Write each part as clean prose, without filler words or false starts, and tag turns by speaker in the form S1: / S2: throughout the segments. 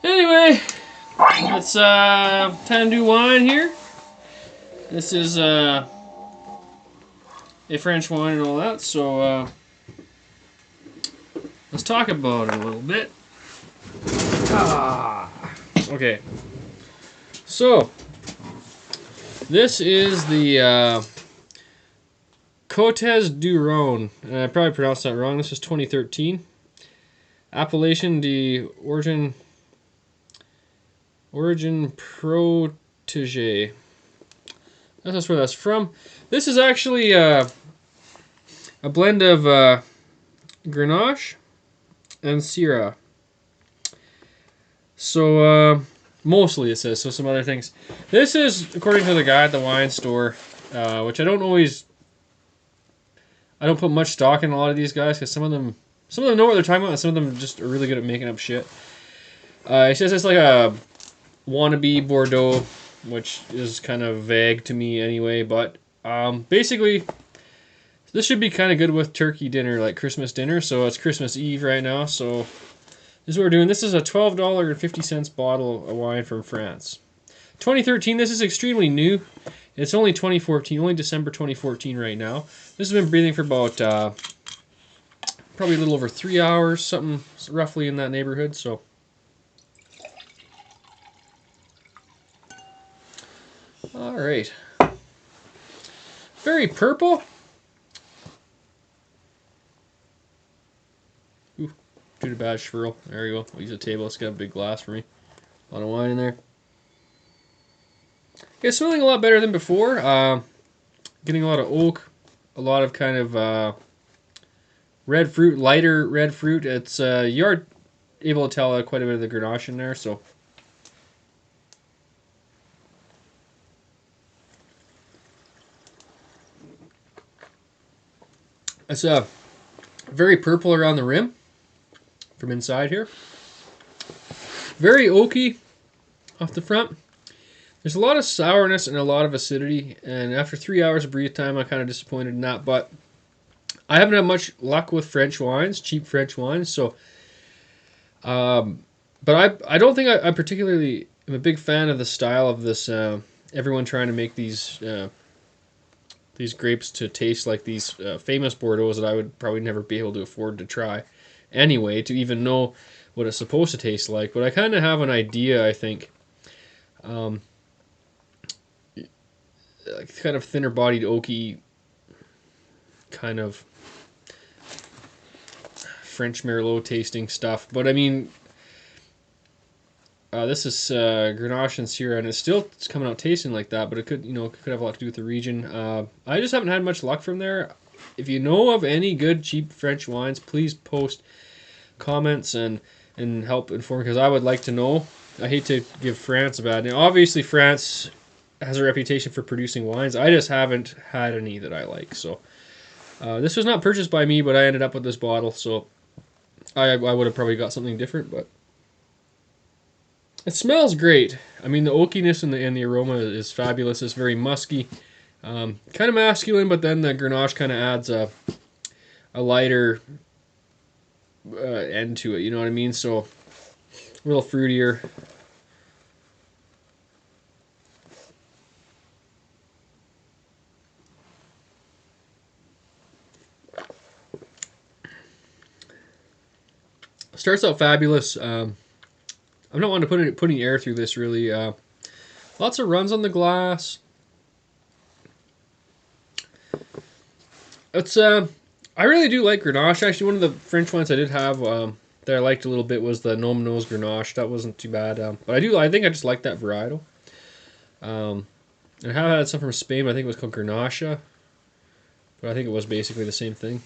S1: Anyway, let's time to do wine here. This is a French wine and all that, so let's talk about it a little bit. Okay, so this is the Cotes Du Rhone, and I probably pronounced that wrong. This is 2013. Appellation de Origine Protegee. That's where that's from. This is actually a blend of Grenache and Syrah. So mostly it says, so some other things. This is, according to the guy at the wine store, which I don't put much stock in a lot of these guys, because some of them know what they're talking about, and some of them just are really good at making up shit. It says it's like a wannabe Bordeaux, which is kind of vague to me anyway, but basically this should be kind of good with turkey dinner, like Christmas dinner. So it's Christmas Eve right now, so this is what we're doing. This is a $12.50 bottle of wine from France. 2013, this is extremely new. It's only 2014, only December 2014 right now. This has been breathing for about probably a little over 3 hours, something roughly in that neighborhood, so. Alright. Very purple. Ooh, too bad swirl. There we go. I'll use a table. It's got a big glass for me. A lot of wine in there. It's smelling a lot better than before. Getting a lot of oak, a lot of kind of red fruit, lighter red fruit. It's you are able to tell quite a bit of the Grenache in there, so. It's very purple around the rim from inside here. Very oaky off the front. There's a lot of sourness and a lot of acidity, and after 3 hours of breathe time, I'm kind of disappointed in that, but I haven't had much luck with French wines, cheap French wines, so but I don't think I particularly am a big fan of the style of this everyone trying to make these grapes to taste like these famous Bordeaux that I would probably never be able to afford to try anyway, to even know what it's supposed to taste like. But I kind of have an idea, I think. Like kind of thinner bodied, oaky, kind of French Merlot tasting stuff. But I mean, this is Grenache and Syrah, and it's coming out tasting like that, but it could have a lot to do with the region. I just haven't had much luck from there. If you know of any good cheap French wines, please post comments and help inform, because I would like to know. I hate to give France a bad name. Obviously, France has a reputation for producing wines. I just haven't had any that I like. So this was not purchased by me, but I ended up with this bottle, so I would have probably got something different, but it smells great. I mean, the oakiness and the aroma is fabulous. It's very musky, kind of masculine, but then the Grenache kind of adds a lighter end to it. You know what I mean? So a little fruitier. Starts out fabulous. I'm not wanting to putting air through this really. Lots of runs on the glass. It's I really do like Grenache. Actually, one of the French wines I did have that I liked a little bit was the Gnome Nose Grenache. That wasn't too bad. But I think I just like that varietal. I have had some from Spain. But I think it was called Grenache, but I think it was basically the same thing.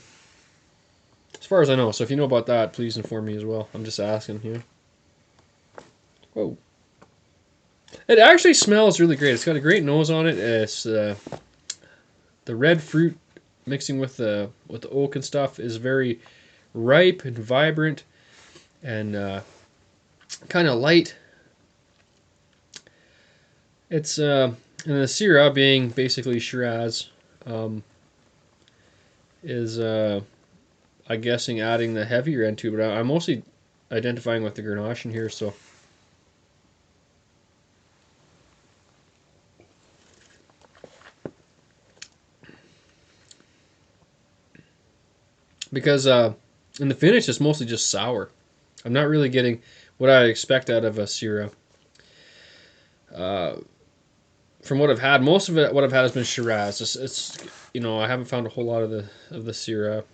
S1: As far as I know. So if you know about that, please inform me as well. I'm just asking, Whoa. It actually smells really great. It's got a great nose on it. It's the red fruit mixing with the oak and stuff is very ripe and vibrant and kind of light. It's and the Syrah being basically Shiraz is I'm guessing adding the heavier end to it, but I'm mostly identifying with the Grenache in here, so. Because in the finish, it's mostly just sour. I'm not really getting what I expect out of a Syrah. From what I've had, most of it, what I've had has been Shiraz. It's I haven't found a whole lot of the Syrah,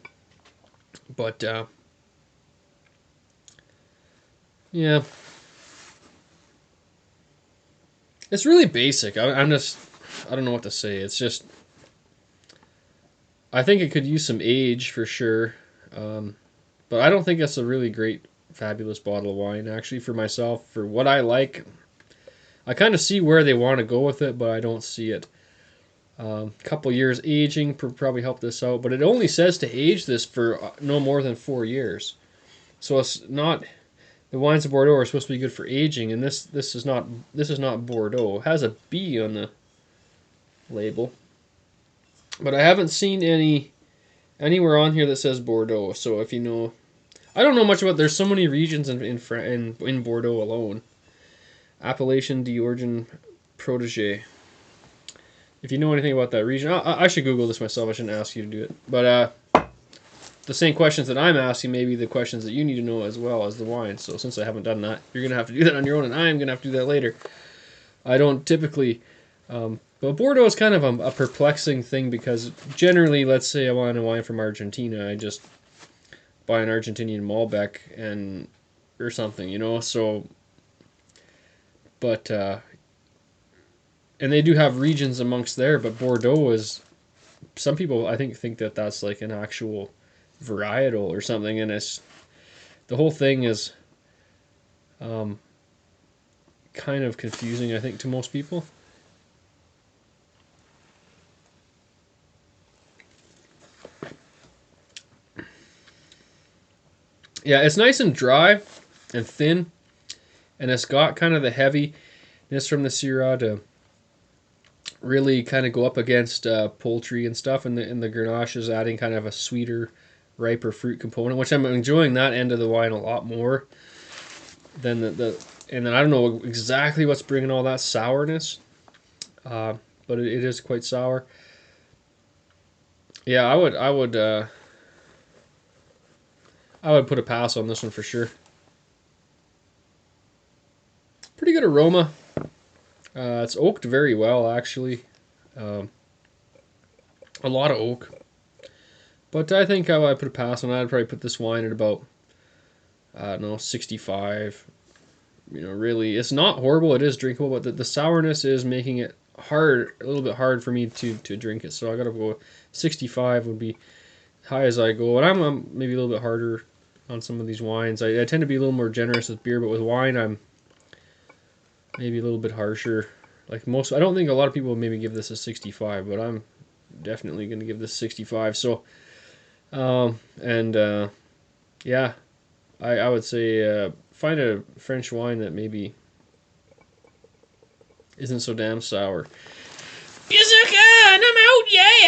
S1: but yeah, it's really basic. I'm just, I don't know what to say. It's just, I think it could use some age for sure, but I don't think it's a really great, fabulous bottle of wine. Actually, for myself, for what I like, I kind of see where they want to go with it, but I don't see it. Couple years aging probably help this out, but it only says to age this for no more than 4 years. So it's not, the wines of Bordeaux are supposed to be good for aging, and this is not Bordeaux. It has a B on the label, but I haven't seen anywhere on here that says Bordeaux. So if you know, I don't know much about. There's so many regions in Bordeaux alone. Appellation, Origine, Protegee. If you know anything about that region, I should Google this myself. I shouldn't ask you to do it. But the same questions that I'm asking may be the questions that you need to know as well as the wine. So since I haven't done that, you're going to have to do that on your own, and I'm going to have to do that later. I don't typically... but Bordeaux is kind of a perplexing thing because generally, let's say I want a wine from Argentina, I just buy an Argentinian Malbec or something, so... But... and they do have regions amongst there, but Bordeaux is... Some people, I think that that's like an actual varietal or something, and it's... The whole thing is kind of confusing, I think, to most people. Yeah, it's nice and dry and thin, and it's got kind of the heaviness from the Syrah to really kind of go up against poultry and stuff, and the Grenache is adding kind of a sweeter, riper fruit component, which I'm enjoying that end of the wine a lot more than and then I don't know exactly what's bringing all that sourness, but it is quite sour. Yeah, I would put a pass on this one for sure. Pretty good aroma. It's oaked very well, actually. A lot of oak. But I think I would put a pass on that. I'd probably put this wine at about, I don't know, 65. Really, it's not horrible. It is drinkable, but the sourness is making it hard, a little bit hard for me to drink it. So I gotta go 65 would be high as I go. And I'm maybe a little bit harder on some of these wines. I tend to be a little more generous with beer, but with wine I'm maybe a little bit harsher. Like most, I don't think a lot of people would maybe give this a 65, but I'm definitely going to give this 65. So, yeah, I would say find a French wine that maybe isn't so damn sour. Beerzerker, and I'm out, yeah!